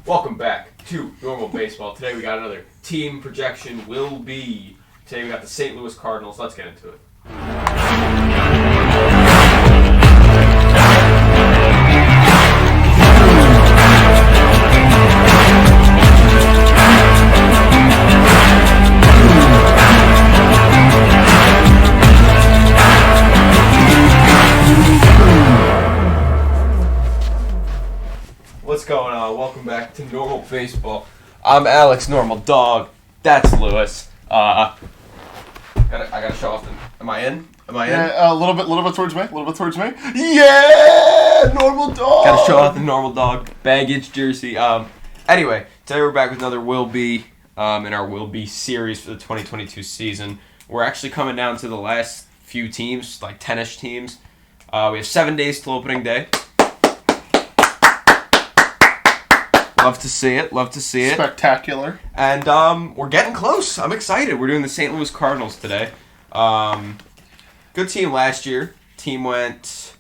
Welcome back to Normal Baseball. Today we got another team projection will be. Today we got the St. Louis Cardinals. Let's get into it. What's going on? Welcome back to Normal Baseball. I'm Alex, Normal Dog. That's Lewis. I gotta show off. Am I in? Yeah, a little bit towards me. Yeah, Normal Dog. Gotta show off the Normal Dog baggage jersey. Anyway, today we're back with another Will Be in our Will Be series for the 2022 season. We're actually coming down to the last few teams, like 10-ish teams. We have 7 days till opening day. Love to see it. Spectacular. And we're getting close. I'm excited. We're doing the St. Louis Cardinals today. Good team last year. Team went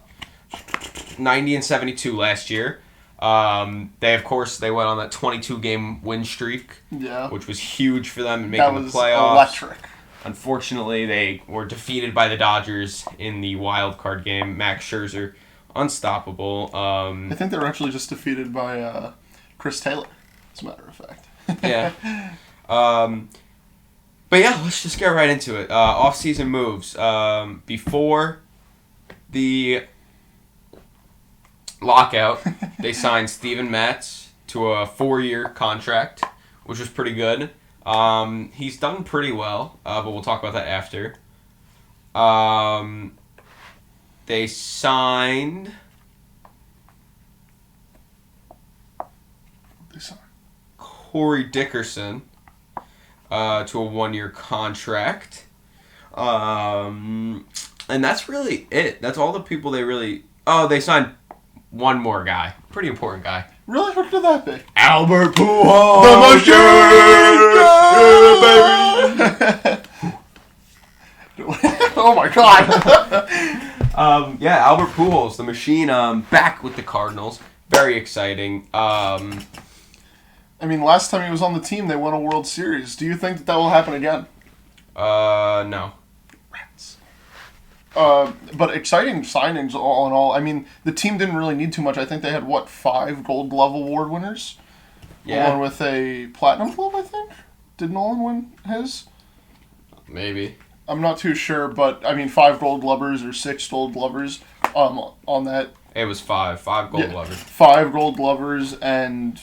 90-72 last year. They went on that 22-game win streak. Yeah. Which was huge for them in making the playoffs. That was electric. Unfortunately, they were defeated by the Dodgers in the wild card game. Max Scherzer, unstoppable. I think they were actually just defeated by Chris Taylor, as a matter of fact. Yeah. But yeah, let's just get right into it. Offseason moves. Before the lockout, they signed Steven Matz to a 4-year contract, which was pretty good. He's done pretty well, but we'll talk about that after. They signed Corey Dickerson to a 1-year contract. And that's really it. That's all the people they really... Oh, they signed one more guy. Pretty important guy. Really? Who could that be? Albert Pujols! The machine! Oh my god! Yeah, Albert Pujols, the machine, back with the Cardinals. Very exciting. I mean, last time he was on the team, they won a World Series. Do you think that will happen again? No. Rats. But exciting signings all in all. I mean, the team didn't really need too much. I think they had, 5 Gold Glove Award winners? Yeah. Along with a Platinum Glove, I think? Did Nolan win his? Maybe. I'm not too sure, but, I mean, 5 Gold Glovers or 6 Gold Glovers on that. It was 5. 5 Gold Glovers. 5 Gold Glovers, and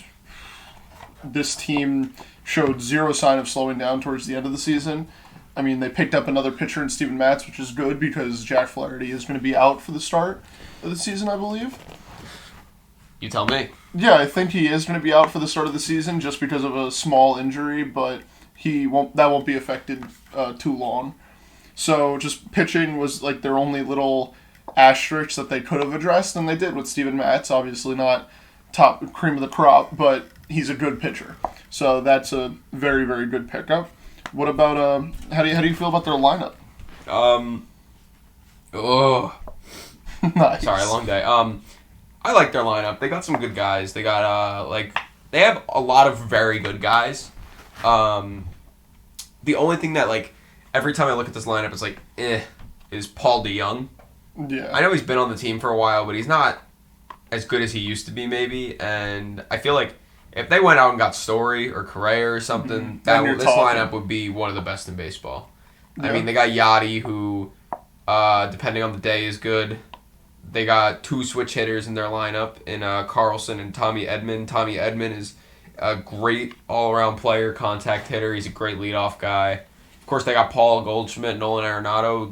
this team showed zero sign of slowing down towards the end of the season. I mean, they picked up another pitcher in Steven Matz, which is good because Jack Flaherty is going to be out for the start of the season, I believe. You tell me. Yeah, I think he is going to be out for the start of the season just because of a small injury, but that won't be affected too long. So just pitching was like their only little asterisk that they could have addressed, and they did with Steven Matz. Obviously not top cream of the crop, but he's a good pitcher. So that's a very, very good pickup. What about how do you feel about their lineup? Nice. Sorry, long day. I like their lineup. They got some good guys. They got they have a lot of very good guys. The only thing that every time I look at this lineup it's is Paul DeYoung. Yeah. I know he's been on the team for a while, but he's not as good as he used to be maybe, and I feel like if they went out and got Story or Correa or something, this lineup would be one of the best in baseball. Yeah. I mean, they got Yachty, who, depending on the day, is good. They got 2 switch hitters in their lineup in Carlson and Tommy Edman. Tommy Edman is a great all-around player, contact hitter. He's a great leadoff guy. Of course, they got Paul Goldschmidt, Nolan Arenado,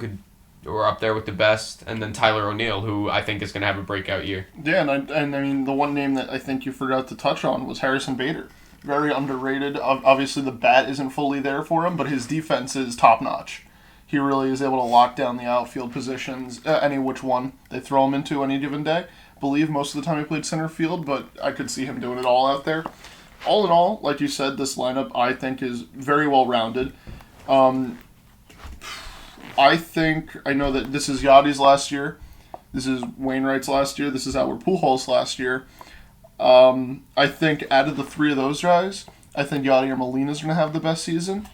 who are up there with the best, and then Tyler O'Neill, who I think is going to have a breakout year. Yeah, and I mean, the one name that I think you forgot to touch on was Harrison Bader. Very underrated. Obviously, the bat isn't fully there for him, but his defense is top-notch. He really is able to lock down the outfield positions, any which one they throw him into any given day. I believe most of the time he played center field, but I could see him doing it all out there. All in all, like you said, this lineup I think is very well-rounded. I know that this is Yachty's last year. This is Wainwright's last year. This is Albert Pujols' last year. I think out of the three of those guys, I think Yadier Molina's going to have the best season,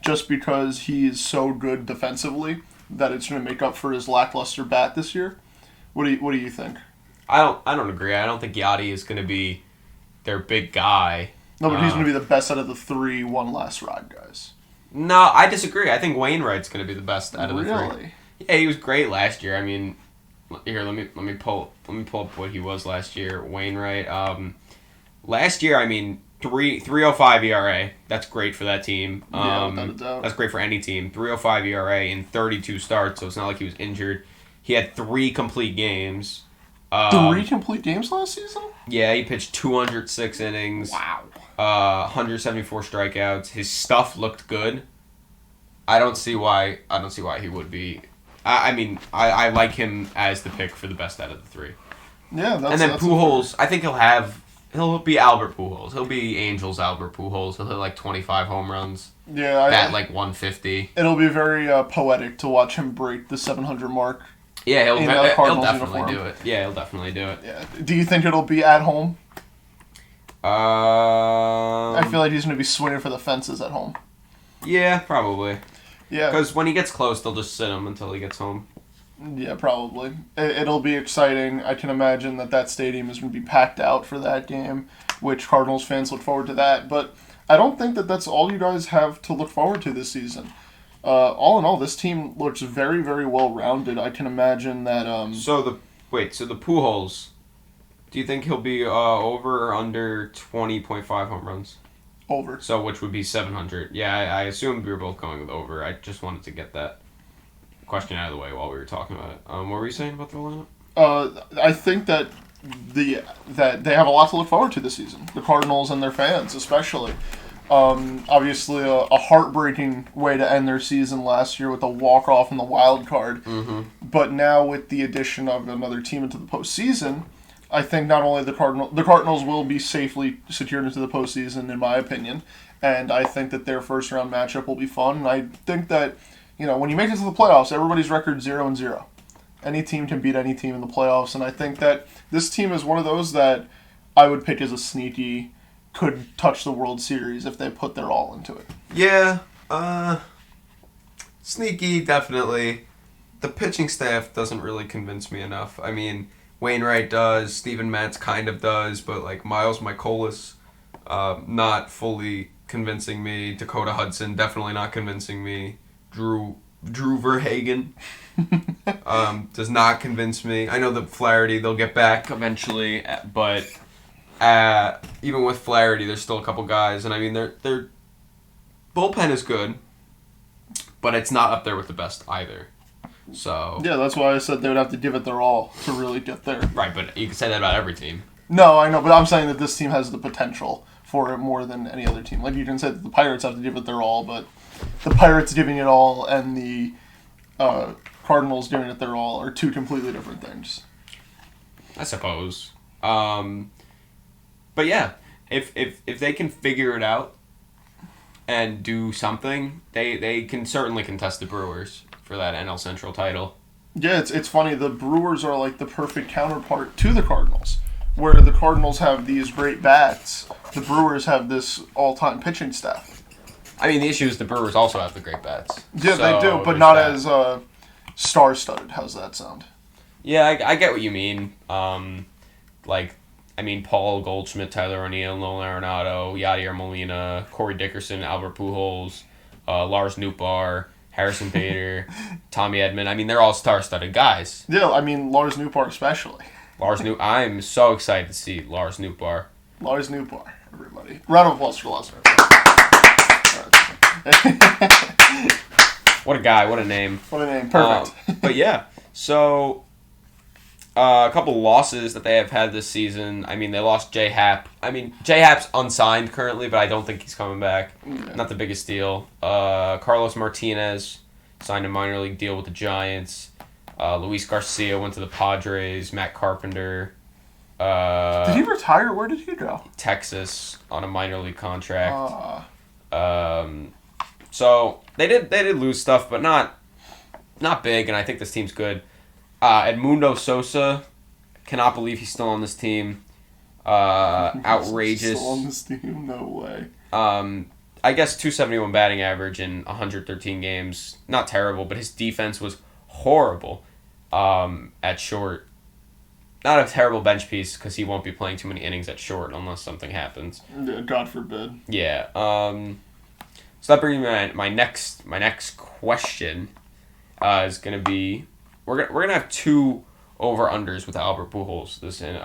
just because he's so good defensively that it's going to make up for his lackluster bat this year. What do you think? I don't agree. I don't think Yachty is going to be their big guy. No, but he's going to be the best out of the three one last ride guys. No, I disagree. I think Wainwright's going to be the best out of the three. Really? Yeah, he was great last year. I mean, here let me pull up what he was last year. Wainwright. Last year, I mean, 3.05 ERA. That's great for that team. Yeah, without a doubt. That's great for any team. 3.05 ERA in 32 starts, so it's not like he was injured. He had 3 complete games. 3 complete games last season? Yeah, he pitched 206 innings. Wow. 174 strikeouts. His stuff looked good. I don't see why he would be. I like him as the pick for the best out of the three. Yeah, that's. And then Pujols, I think he'll be Albert Pujols. He'll be Angels Albert Pujols. He'll hit like 25 home runs. Yeah, bat like 150. It'll be very poetic to watch him break the 700 mark. Yeah, he'll definitely uniform. do it. Yeah, he'll definitely do it. Yeah. Do you think it'll be at home? I feel like he's going to be swinging for the fences at home. Yeah, probably. Yeah. Because when he gets close, they'll just sit him until he gets home. Yeah, probably. It'll be exciting. I can imagine that stadium is going to be packed out for that game, which Cardinals fans look forward to that. But I don't think that's all you guys have to look forward to this season. All in all, this team looks very, very well-rounded. I can imagine that... So the Pujols, do you think he'll be over or under 20.5 home runs? Over. So which would be 700. Yeah, I assumed we were both going with over. I just wanted to get that question out of the way while we were talking about it. What were you saying about the lineup? I think that that they have a lot to look forward to this season. The Cardinals and their fans, especially. Obviously, a heartbreaking way to end their season last year with a walk-off in the wild card. Mm-hmm. But now with the addition of another team into the postseason, I think not only the Cardinals will be safely secured into the postseason, in my opinion, and I think that their first-round matchup will be fun. And I think that, when you make it to the playoffs, everybody's record 0-0. Any team can beat any team in the playoffs, and I think that this team is one of those that I would pick as a sneaky, could touch the World Series if they put their all into it. Yeah, sneaky, definitely. The pitching staff doesn't really convince me enough. I mean, Wainwright does, Steven Matz kind of does, but like Miles Mikolas, not fully convincing me. Dakota Hudson, definitely not convincing me. Drew Verhagen does not convince me. I know that Flaherty, they'll get back eventually, but even with Flaherty, there's still a couple guys, and I mean, their bullpen is good, but it's not up there with the best either. So yeah, that's why I said they would have to give it their all to really get there. Right, but you can say that about every team. No, I know, but I'm saying that this team has the potential for it more than any other team. Like you can say that the Pirates have to give it their all, but the Pirates giving it all and the Cardinals giving it their all are two completely different things. I suppose. But yeah, if they can figure it out and do something, they can certainly contest the Brewers for that NL Central title. Yeah, it's funny. The Brewers are like the perfect counterpart to the Cardinals, where the Cardinals have these great bats. The Brewers have this all-time pitching staff. I mean, the issue is the Brewers also have the great bats. Yeah, they do, but not as star-studded. How's that sound? Yeah, I get what you mean. Paul Goldschmidt, Tyler O'Neill, Nolan Arenado, Yadier Molina, Corey Dickerson, Albert Pujols, Lars Nootbaar, Harrison Bader, Tommy Edman. I mean, they're all star-studded guys. Yeah, I mean, Lars Nootbaar especially. I'm so excited to see Lars Nootbaar. Lars Nootbaar, everybody. Round of applause for Lars. What a guy, what a name. What a name, perfect. But yeah, so a couple losses that they have had this season. I mean, they lost J Happ. I mean, J Happ's unsigned currently, but I don't think he's coming back. Yeah. Not the biggest deal. Carlos Martinez signed a minor league deal with the Giants. Luis Garcia went to the Padres. Matt Carpenter. Did he retire? Where did he go? Texas on a minor league contract. So they did lose stuff, but not big, and I think this team's good. Edmundo Sosa, cannot believe he's still on this team. Outrageous. Still on this team? No way. I guess 271 batting average in 113 games. Not terrible, but his defense was horrible at short. Not a terrible bench piece because he won't be playing too many innings at short unless something happens. Yeah, God forbid. Yeah. So that brings me my next question is gonna be we're gonna have two over unders with Albert Pujols this one.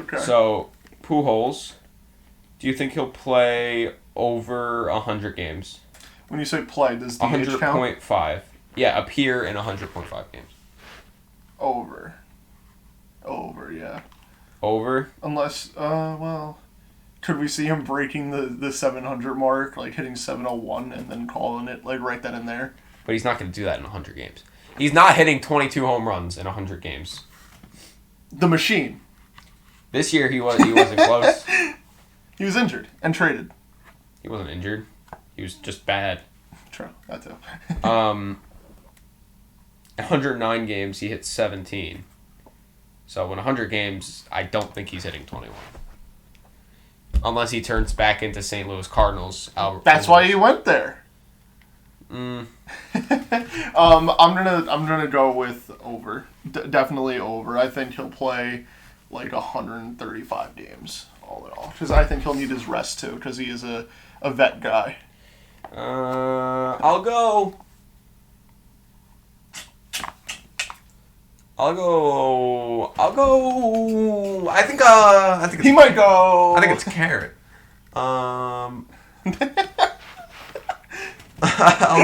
Okay. So Pujols, do you think he'll play over 100 games? When you say play, does DH count? 100.5. Yeah, appear in 100.5 games. Over, yeah. Over? Unless, could we see him breaking the 700 mark, like hitting 701 and then calling it, like right then and there? But he's not going to do that in 100 games. He's not hitting 22 home runs in 100 games. The machine. This year he wasn't close. He was injured and traded. He wasn't injured. He was just bad. True, that too. 109 games, he hit 17. So in 100 games, I don't think he's hitting 21. Unless he turns back into St. Louis Cardinals. That's why he went there. I'm gonna go with over. Definitely over. I think he'll play like 135 games all in all. Because I think he'll need his rest too. Because he is a vet guy. I'll go. I think it's, he might go. I think it's Carrot. I'll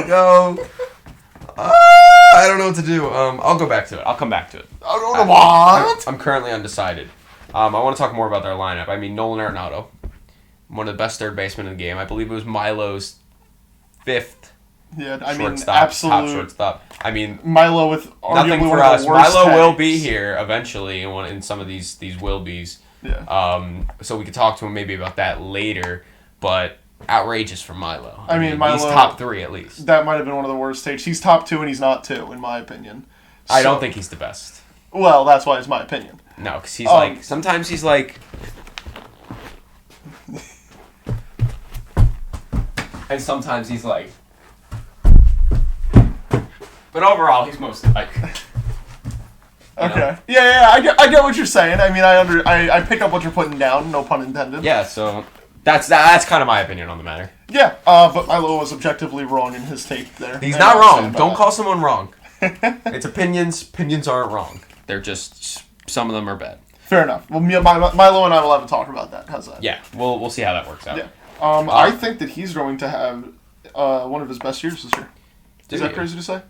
go. I don't know what to do. I'll go back to it. I'll come back to it. I don't know what. I'm currently undecided. I want to talk more about their lineup. I mean, Nolan Arenado, one of the best third basemen in the game. I believe it was Milo's fifth. Yeah, I mean, shortstop, absolute top shortstop. I mean, Milo with nothing arguably for one us. of the worst Milo will tags. be here eventually in some of these will-be's. Yeah. So we could talk to him maybe about that later, but outrageous for Milo. I mean, Milo, he's top 3 at least. That might have been one of the worst takes. He's top 2 and he's not 2, in my opinion. I don't think he's the best. Well, that's why it's my opinion. No, because he's like, sometimes he's like... and sometimes he's like... But overall, he's mostly like... Okay. Yeah, I get what you're saying. I mean, I pick up what you're putting down, no pun intended. Yeah, so that's kind of my opinion on the matter. Yeah, but Milo was objectively wrong in his take there. He's not wrong. Don't call someone wrong. It's opinions. Opinions aren't wrong. They're just, some of them are bad. Fair enough. Well, Milo and I will have a talk about that. How's that? Yeah, we'll see how that works out. Yeah. I think that he's going to have one of his best years this year. Is that crazy to say?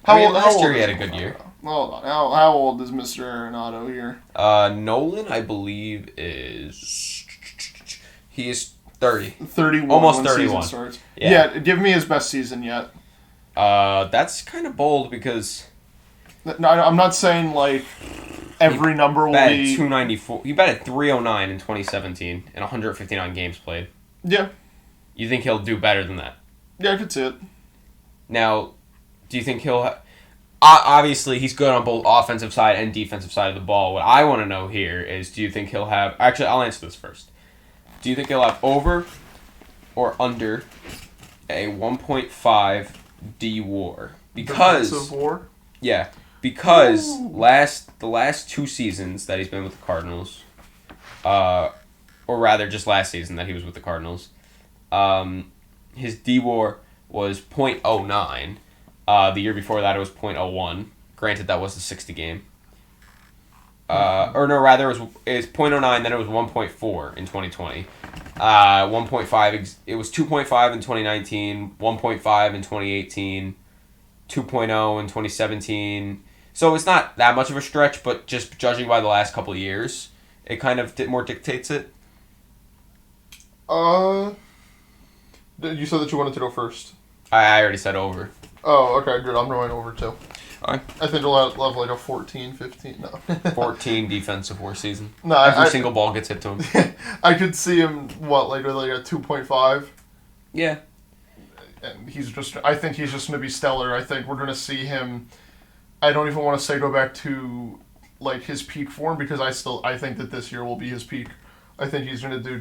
Last year he had a good year. Hold on. How old is Mr. Arenado here? Nolan, I believe, he is 30. 31. Almost when 31. Season starts. Yeah. Give me his best season yet. That's kind of bold because... No, I'm not saying, like, every number will be... 294. He batted 309 in 2017 in 159 games played. Yeah. You think he'll do better than that? Yeah, I could see it. Now, do you think he'll... Obviously, he's good on both offensive side and defensive side of the ball. What I want to know here is, do you think he'll have... Actually, I'll answer this first. Do you think he'll have over or under a 1.5 D WAR? Because... Defensive WAR? Yeah, because the last 2 seasons that he's been with the Cardinals, or rather just last season that he was with the Cardinals, his D WAR was .09. The year before that, it was .01. Granted, that was the 60 game. Or no, rather, it was .09, then it was 1.4 in 2020. 1.5, it was 2.5 in 2019, 1.5 in 2018, 2.0 in 2017. So it's not that much of a stretch, but just judging by the last couple of years, it kind of more dictates it. You said that you wanted to go first. I already said over. Oh, okay, good. I'm going over too. All right. I think we'll have like a 14, 15. No. 14 defensive WAR season. No, Every single ball gets hit to him. I could see him, like a 2.5. Yeah. And I think he's just going to be stellar. I think we're going to see him, I don't even want to say go back to like his peak form because I think that this year will be his peak. I think he's going to do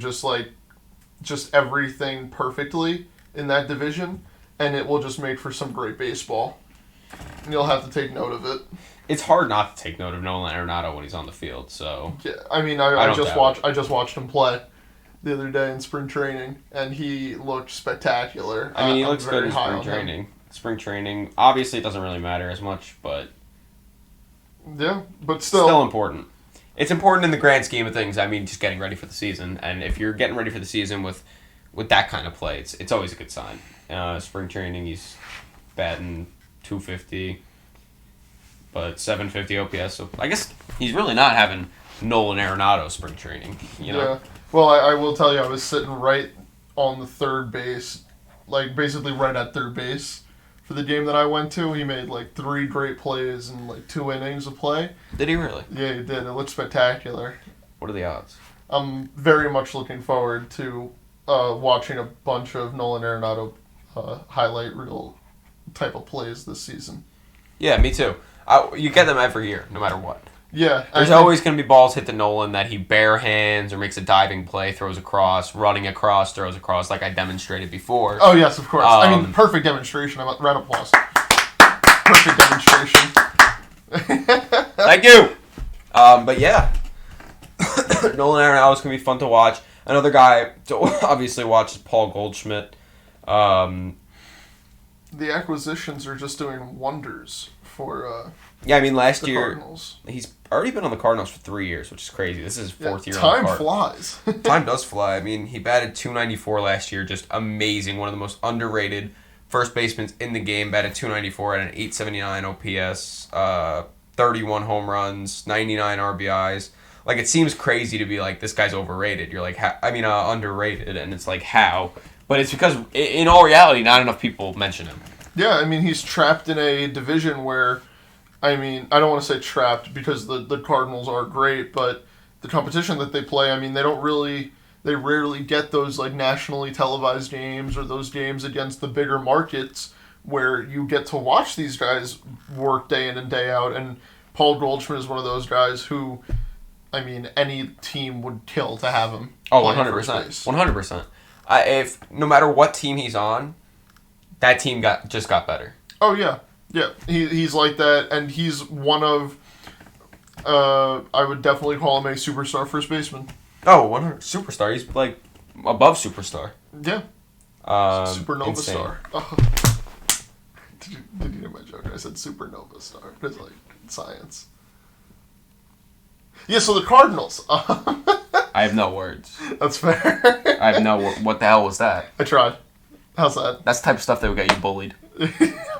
just everything perfectly in that division, and it will just make for some great baseball. And you'll have to take note of it. It's hard not to take note of Nolan Arenado when he's on the field. So yeah, I mean, I just watched him play the other day in spring training, and he looked spectacular. I mean, he looks good in spring training. Spring training, obviously, it doesn't really matter as much, but yeah, but still important. It's important in the grand scheme of things. I mean, just getting ready for the season, and if you're getting ready for the season with that kind of play, it's always a good sign. Spring training, he's batting .250, but .750 OPS. So I guess he's really not having Nolan Arenado spring training. You know? Yeah. Well, I will tell you, I was sitting right on the third base, like basically right at third base for the game that I went to. He made like 3 great plays in like 2 innings of play. Did he really? Yeah, he did. It looked spectacular. What are the odds? I'm very much looking forward to watching a bunch of Nolan Arenado highlight reel type of plays this season. Yeah, me too. You get them every year, no matter what. Yeah. There's always going to be balls hit to Nolan that he bare hands or makes a diving play, throws across, running across, throws across, like I demonstrated before. Oh, yes, of course. I mean, perfect demonstration. Round of applause. Perfect demonstration. Thank you. But yeah, Nolan Arenado is going to be fun to watch. Another guy to obviously watch is Paul Goldschmidt. The acquisitions are just doing wonders for yeah, I mean, last year, Cardinals. He's already been on the Cardinals for 3 years, which is crazy. This is his 4th year on the Cardinals. Time flies. Time does fly. I mean, he batted .294 last year, just amazing. One of the most underrated first basemen in the game, batted .294 at an .879 OPS, 31 home runs, 99 RBIs. Like, it seems crazy to be like, this guy's overrated. You're like, underrated, and it's like, how? But it's because, in all reality, not enough people mention him. Yeah, I mean, he's trapped in a division where, I mean, I don't want to say trapped because the Cardinals are great, but the competition that they play, I mean, they rarely get those, like, nationally televised games or those games against the bigger markets where you get to watch these guys work day in and day out, and Paul Goldschmidt is one of those guys who, I mean, any team would kill to have him. Oh, 100%. 100%. If no matter what team he's on, that team just got better. Oh, yeah. Yeah, he's like that, and he's one of, I would definitely call him a superstar first baseman. Oh, 100 superstar. He's, like, above superstar. Yeah. Supernova insane. star. Oh. Did you hear my joke? I said supernova star. It's like science. Yeah, so the Cardinals. I have no words. That's fair. I have no what the hell was that? I tried. How's that? That's the type of stuff that would get you bullied.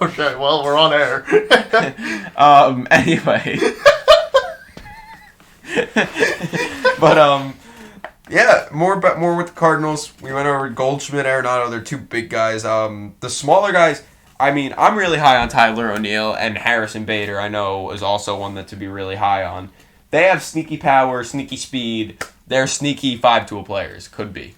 Okay, well, we're on air. Anyway. But, yeah, more with the Cardinals. We went over Goldschmidt, Arenado. They're 2 big guys. The smaller guys, I mean, I'm really high on Tyler O'Neill, and Harrison Bader, I know, is also one that to be really high on. They have sneaky power, sneaky speed. They're sneaky 5-tool players. Could be.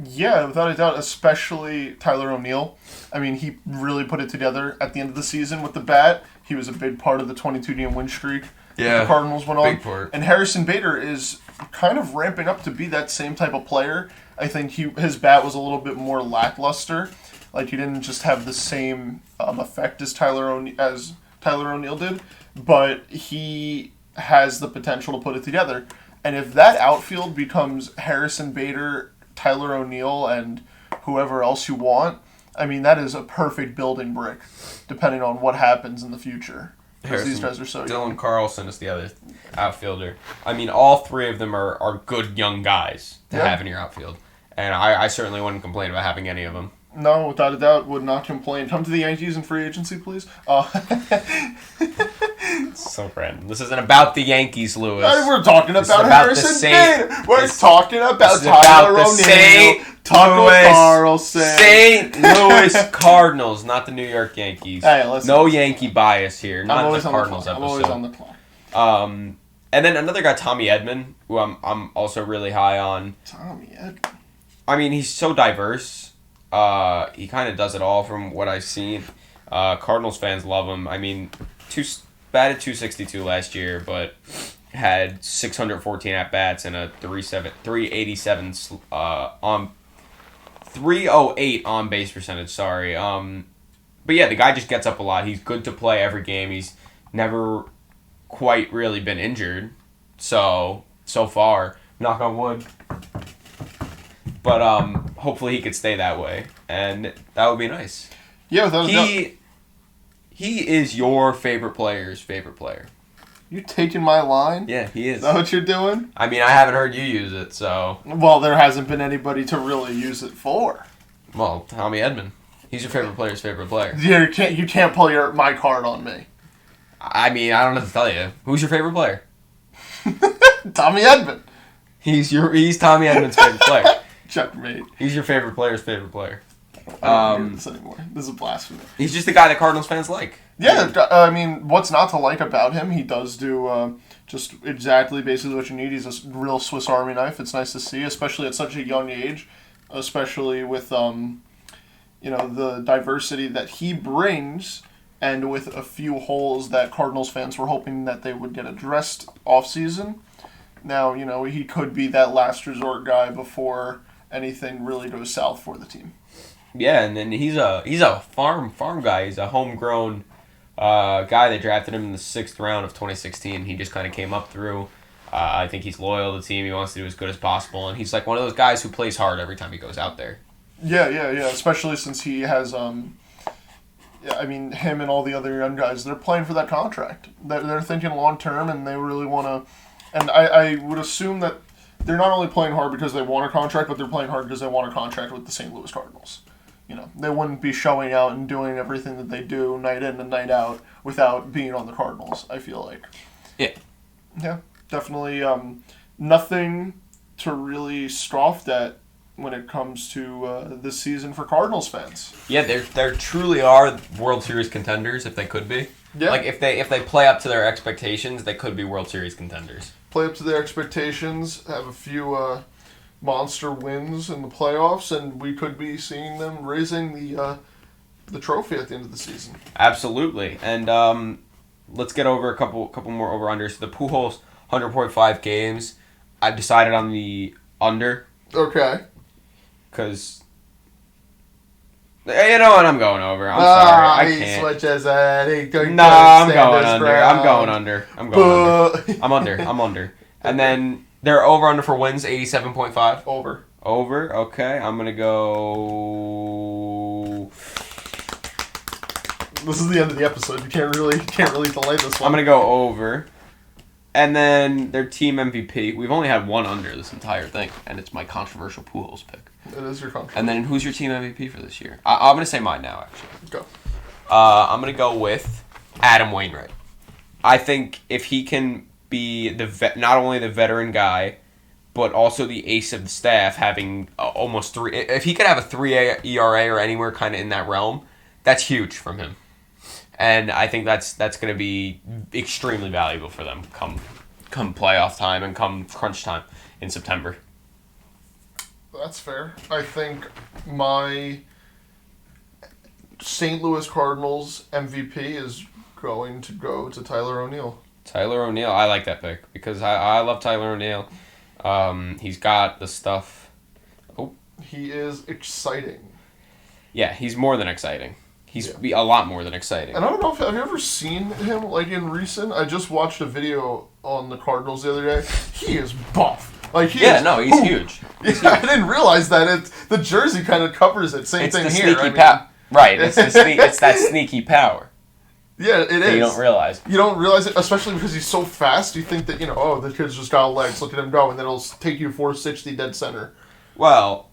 Yeah, without a doubt, especially Tyler O'Neill. I mean, he really put it together at the end of the season with the bat. He was a big part of the 22-game win streak the Cardinals went on. Big part. And Harrison Bader is kind of ramping up to be that same type of player. I think his bat was a little bit more lackluster. Like, he didn't just have the same effect as Tyler O'Neill did, but he has the potential to put it together. And if that outfield becomes Harrison Bader, Tyler O'Neill, and whoever else you want, I mean, that is a perfect building brick, depending on what happens in the future. Because these guys are so young. Dylan Carlson is the other outfielder. I mean, all 3 of them are good young guys to have in your outfield. And I certainly wouldn't complain about having any of them. No, without a doubt, would not complain. Come to the Yankees in free agency, please. So random. This isn't about the Yankees, Lewis. We're talking about Harrison Bader. We're talking about Tyler O'Neill. Tucker Carlson. St. Louis Cardinals, not the New York Yankees. Hey, listen. No Yankee bias here. Not the Cardinals episode. I'm always on the clock. And then another guy, Tommy Edman, who I'm also really high on. Tommy Edman. I mean, he's so diverse. He kind of does it all from what I've seen. Cardinals fans love him. I mean, batted .262 last year, but had 614 at bats and a 387 on 308 on base percentage. Sorry. But yeah, the guy just gets up a lot. He's good to play every game. He's never quite really been injured. So far, knock on wood. But hopefully he could stay that way, and that would be nice. Yeah, without a doubt. He is your favorite player's favorite player. You taking my line? Yeah, he is. Is that what you're doing? I mean, I haven't heard you use it, so... Well, there hasn't been anybody to really use it for. Well, Tommy Edman. He's your favorite player's favorite player. Yeah, you can't pull my card on me. I mean, I don't know what to tell you. Who's your favorite player? Tommy Edman. He's Tommy Edman's favorite player. Checkmate. He's your favorite player's favorite player. I don't hear this anymore. This is blasphemy. He's just the guy that Cardinals fans like. Yeah, I mean, what's not to like about him? He does do just exactly basically what you need. He's a real Swiss Army knife. It's nice to see, especially at such a young age, especially with the diversity that he brings, and with a few holes that Cardinals fans were hoping that they would get addressed off-season. Now, he could be that last resort guy before anything really goes south for the team. Yeah, and then he's a farm guy. He's a homegrown guy. They drafted him in the 6th round of 2016. He just kind of came up through. I think he's loyal to the team. He wants to do as good as possible, and he's like one of those guys who plays hard every time he goes out there. Yeah. Especially since he has, him and all the other young guys, they're playing for that contract. They're thinking long term, and they really want to. And I would assume that they're not only playing hard because they want a contract, but they're playing hard because they want a contract with the St. Louis Cardinals. They wouldn't be showing out and doing everything that they do night in and night out without being on the Cardinals, I feel like. Yeah. Yeah, definitely nothing to really scoff at when it comes to this season for Cardinals fans. Yeah, they truly are World Series contenders if they could be. Yeah. Like if they play up to their expectations, they could be World Series contenders. Play up to their expectations, have a few monster wins in the playoffs, and we could be seeing them raising the trophy at the end of the season. Absolutely. And let's get over a couple more over-unders. The Pujols 100.5 games. I decided on the under. Okay. Because, you know what, I'm going over. I'm sorry, I can't. Switches it. I'm going under. I'm under. And then their over-under for wins, 87.5. Over, okay. I'm going to go... This is the end of the episode. You can't really delay this one. I'm going to go over. And then their team MVP. We've only had one under this entire thing, and it's my controversial Pujols pick. It is your controversial. And then who's your team MVP for this year? I'm going to say mine now, actually. Go. I'm going to go with Adam Wainwright. I think if he can be not only the veteran guy, but also the ace of the staff, having almost 3... If he could have a 3 ERA or anywhere kind of in that realm, that's huge from him. And I think that's going to be extremely valuable for them come playoff time and come crunch time in September. That's fair. I think my St. Louis Cardinals MVP is going to go to Tyler O'Neill. Tyler O'Neill, I like that pick because I love Tyler O'Neill. He's got the stuff. Oh, he is exciting. Yeah, he's more than exciting. He's a lot more than exciting. And I don't know have you ever seen him in recent? I just watched a video on the Cardinals the other day. He is buff. He's huge. He's huge. I didn't realize that. The jersey kind of covers it. Same thing here. Sneaky right, it's that sneaky power. Yeah, it is. You don't realize. You don't realize it, especially because he's so fast. You think that, the kid's just got legs. Look at him go, and then it'll take you 460 dead center. Well,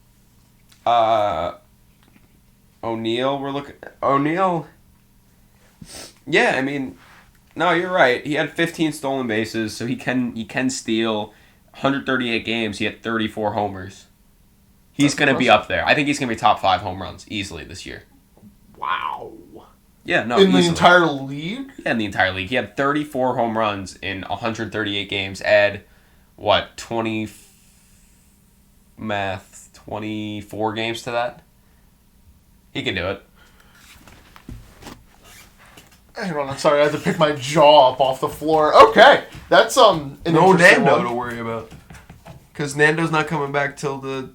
O'Neill. Yeah, I mean, no, you're right. He had 15 stolen bases, so he can steal. 138 games, he had 34 homers. He's going to be up there. I think he's going to be top 5 home runs easily this year. Wow. Yeah, no, in the entire league? Yeah, in the entire league. He had 34 home runs in 138 games. Add, 24 games to that? He can do it. Hang on, I'm sorry. I had to pick my jaw up off the floor. Okay, that's an no interesting Nando one. to worry about. Because Nando's not coming back till the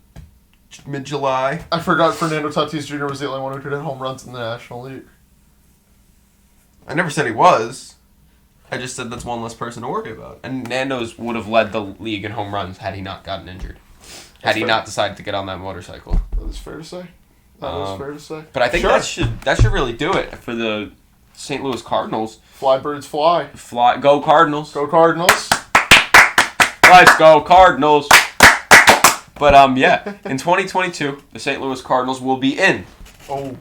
mid-July. I forgot Fernando Tatis Jr. was the only one who could hit home runs in the National League. I never said he was. I just said that's one less person to worry about. And Nando's would have led the league in home runs had he not gotten injured. Had he not decided to get on that motorcycle. That is fair to say. That is fair to say. But I think that should really do it for the St. Louis Cardinals. Fly birds fly. Go Cardinals. Go Cardinals. Let's go Cardinals. But yeah, in 2022, the St. Louis Cardinals will be in. Oh.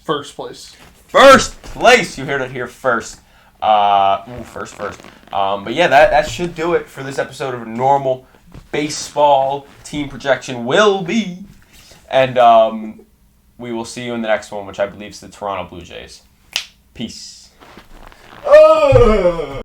First place. First place. You heard it here first. First. But yeah, that should do it for this episode of Normal Baseball. Team projection will be. And we will see you in the next one, which I believe is the Toronto Blue Jays. Peace.